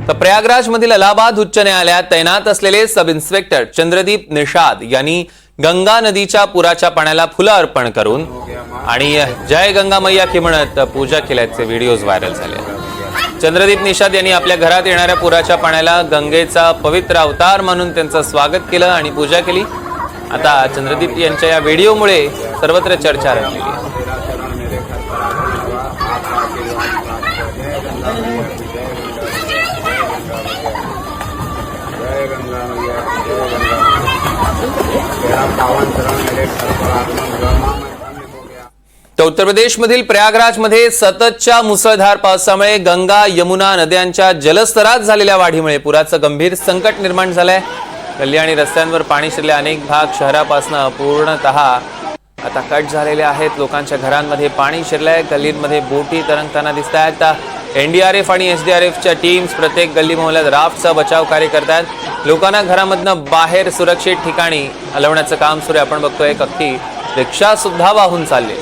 तर प्रयागराज मधील इलाहाबाद उच्च न्यायालयात तैनात असलेले सब इन्स्पेक्टर चंद्रदीप निषाद यांनी गंगा नदीच्या पुराच्या पाण्याला फुलं अर्पण करून आणि जय गंगा मैया की म्हणत पूजा केल्याचे व्हिडिओज व्हायरल झाले। चंद्रदीप निषाद यांनी आपल्या घरात येणाऱ्या पुराच्या पाण्याला गंगेचा पवित्र अवतार मानून त्यांचं स्वागत केलं आणि पूजा केली। आता चंद्रदीप यांच्या या व्हिडिओमुळे सर्वत्र चर्चा रंगली आहे। तर उत्तर प्रदेश मधील प्रयागराज मध्ये सततच्या मुसळधार पावसामुळे गंगा यमुना नद्यांच्या जलस्तरात झालेल्या वाढीमुळे पुराचं गंभीर संकट निर्माण झालंय। गल्ली आणि रस्त्यांवर पाणी शिरले, अनेक भाग शहरापासून पूर्णतः आता कट झालेले आहेत। लोकांच्या घरांमध्ये पाणी शिरलंय, गल्लींमध्ये बोटी तरंगताना दिसत आहेत। एनडीआरएफ आणि एसडीआरएफच्या टीम्स प्रत्येक गल्ली मोहल्ल्यात राफ्टचा बचाव कार्य करतात। लोकांना घरामधनं बाहेर सुरक्षित ठिकाणी हलवण्याचं काम सुरू आहे। आपण बघतोय अख्खी रिक्षा सुद्धा वाहून चालली।